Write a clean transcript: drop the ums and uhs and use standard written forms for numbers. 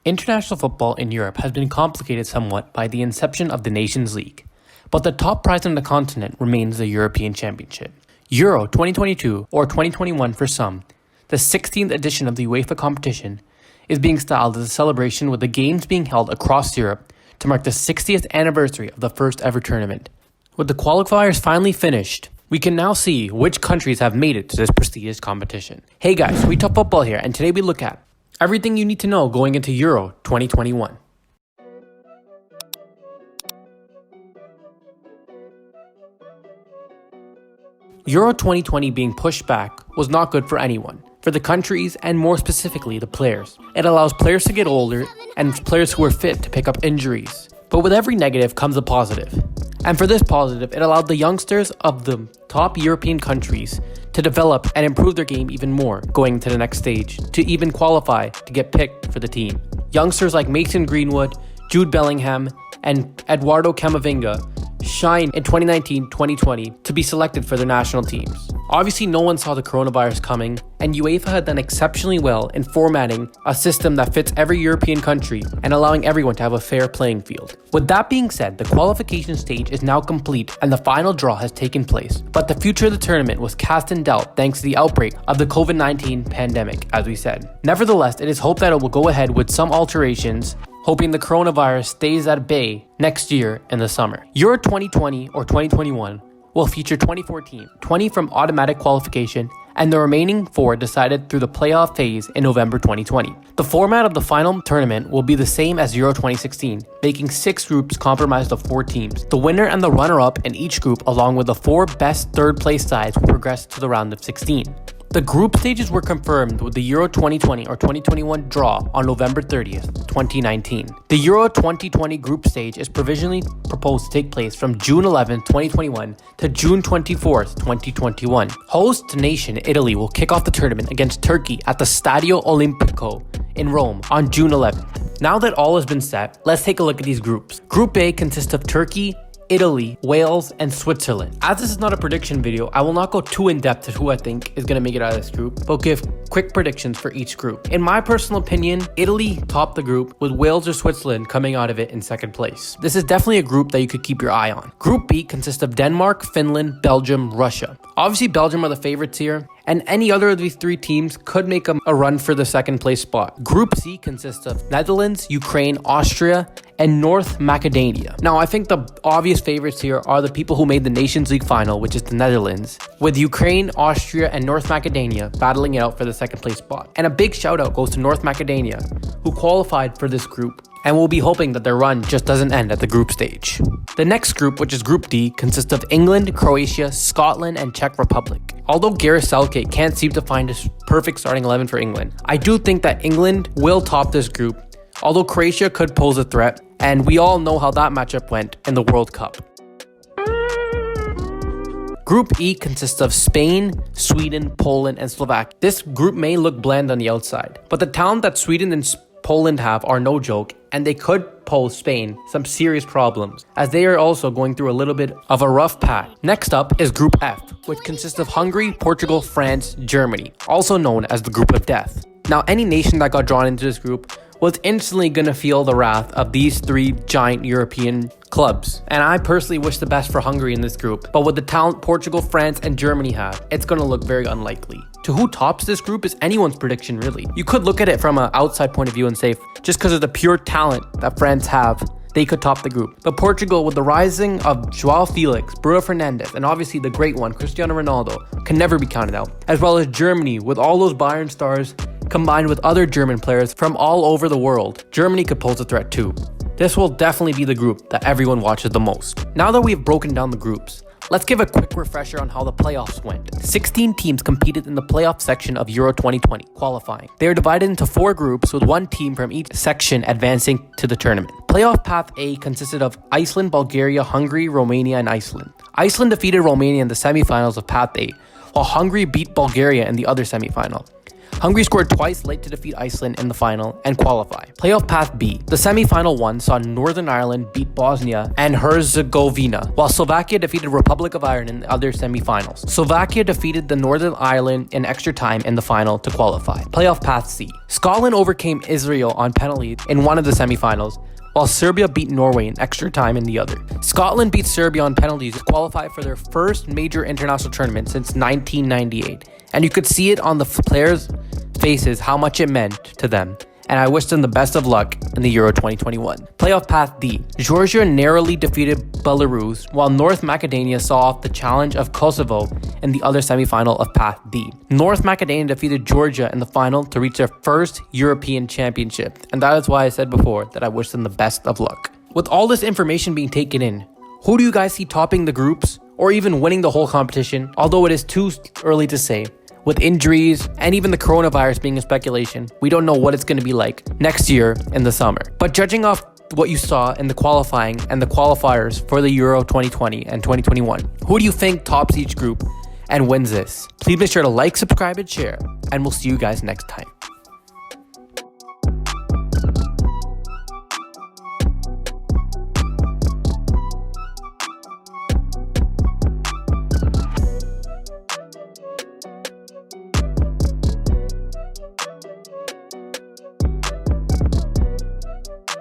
International football in Europe has been complicated somewhat by the inception of the Nations League, but the top prize on the continent remains the European Championship. Euro 2022, or 2021 for some, the 16th edition of the UEFA competition, is being styled as a celebration with the games being held across Europe to mark the 60th anniversary of the first ever tournament. With the qualifiers finally finished, we can now see which countries have made it to this prestigious competition. Hey guys, We Talk Football here, and today we look at everything you need to know going into Euro 2021. Euro 2020 being pushed back was not good for anyone, for the countries and more specifically the players. It allows players to get older and players who are fit to pick up injuries. But with every negative comes a positive. And for this positive, it allowed the youngsters of the top European countries to develop and improve their game even more, going to the next stage, to even qualify to get picked for the team. Youngsters like Mason Greenwood, Jude Bellingham, and Eduardo Camavinga shine in 2019-2020 to be selected for their national teams. Obviously, no one saw the coronavirus coming, and UEFA had done exceptionally well in formatting a system that fits every European country and allowing everyone to have a fair playing field. With that being said, the qualification stage is now complete and the final draw has taken place, but the future of the tournament was cast in doubt thanks to the outbreak of the COVID-19 pandemic, as we said. Nevertheless, it is hoped that it will go ahead with some alterations, hoping the coronavirus stays at bay next year in the summer. Euro 2020 or 2021 will feature 24 teams, 20 from automatic qualification, and the remaining 4 decided through the playoff phase in November 2020. The format of the final tournament will be the same as Euro 2016, making 6 groups comprised of 4 teams. The winner and the runner-up in each group, along with the 4 best third-place sides, will progress to the round of 16. The group stages were confirmed with the Euro 2020 or 2021 draw on November 30th, 2019. The Euro 2020 group stage is provisionally proposed to take place from June 11th, 2021 to June 24th, 2021. Host nation Italy will kick off the tournament against Turkey at the Stadio Olimpico in Rome on June 11th. Now that all has been set, let's take a look at these groups. Group A consists of Turkey, Italy, Wales, and Switzerland. As this is not a prediction video, I will not go too in-depth to who I think is going to make it out of this group, but give quick predictions for each group. In my personal opinion, Italy topped the group, with Wales or Switzerland coming out of it in second place. This is definitely a group that you could keep your eye on. Group B consists of Denmark, Finland, Belgium, Russia. Obviously, Belgium are the favorites here, and any other of these 3 teams could make a run for the second place spot. Group C consists of Netherlands, Ukraine, Austria, and North Macedonia. Now, I think the obvious favorites here are the people who made the Nations League final, which is the Netherlands, with Ukraine, Austria, and North Macedonia battling it out for the second place spot. And a big shout out goes to North Macedonia, who qualified for this group, and we'll be hoping that their run just doesn't end at the group stage. The next group, which is Group D, consists of England, Croatia, Scotland, and Czech Republic. Although Gareth Southgate can't seem to find his perfect starting 11 for England, I do think that England will top this group, although Croatia could pose a threat, and we all know how that matchup went in the World Cup. Group E consists of Spain, Sweden, Poland, and Slovakia. This group may look bland on the outside, but the talent that Sweden and Poland have are no joke, and they could pose Spain some serious problems, as they are also going through a little bit of a rough patch. Next up is Group F, which consists of Hungary, Portugal, France, Germany, also known as the Group of Death. Now, any nation that got drawn into this group was instantly going to feel the wrath of these 3 giant European clubs. And I personally wish the best for Hungary in this group, but with the talent Portugal, France, and Germany have, it's going to look very unlikely. To who tops this group is anyone's prediction, really. You could look at it from an outside point of view and say, just because of the pure talent that France have, they could top the group. But Portugal, with the rising of João Felix, Bruno Fernandes, and obviously the great one, Cristiano Ronaldo, can never be counted out. As well as Germany, with all those Bayern stars, combined with other German players from all over the world, Germany could pose a threat too. This will definitely be the group that everyone watches the most. Now that we have broken down the groups, let's give a quick refresher on how the playoffs went. 16 teams competed in the playoff section of Euro 2020, qualifying. They are divided into 4 groups, with 1 team from each section advancing to the tournament. Playoff Path A consisted of Iceland, Bulgaria, Hungary, Romania, and Iceland. Iceland defeated Romania in the semifinals of Path A, while Hungary beat Bulgaria in the other semifinal. Hungary scored twice late to defeat Iceland in the final and qualify. Playoff Path B. The semi-final one saw Northern Ireland beat Bosnia and Herzegovina, while Slovakia defeated Republic of Ireland in the other semi-finals. Slovakia defeated the Northern Ireland in extra time in the final to qualify. Playoff Path C. Scotland overcame Israel on penalties in one of the semi-finals, while Serbia beat Norway in extra time in the other. Scotland beat Serbia on penalties to qualify for their first major international tournament since 1998. And you could see it on the players' faces how much it meant to them. And I wish them the best of luck in the Euro 2021. Playoff Path D. Georgia narrowly defeated Belarus, while North Macedonia saw off the challenge of Kosovo in the other semifinal of Path D. North Macedonia defeated Georgia in the final to reach their first European championship. And that is why I said before that I wish them the best of luck. With all this information being taken in, who do you guys see topping the groups or even winning the whole competition? Although it is too early to say. With injuries and even the coronavirus being a speculation, we don't know what it's going to be like next year in the summer. But judging off what you saw in the qualifying and the qualifiers for the Euro 2020 and 2021, who do you think tops each group and wins this? Please make sure to like, subscribe, and share, and we'll see you guys next time.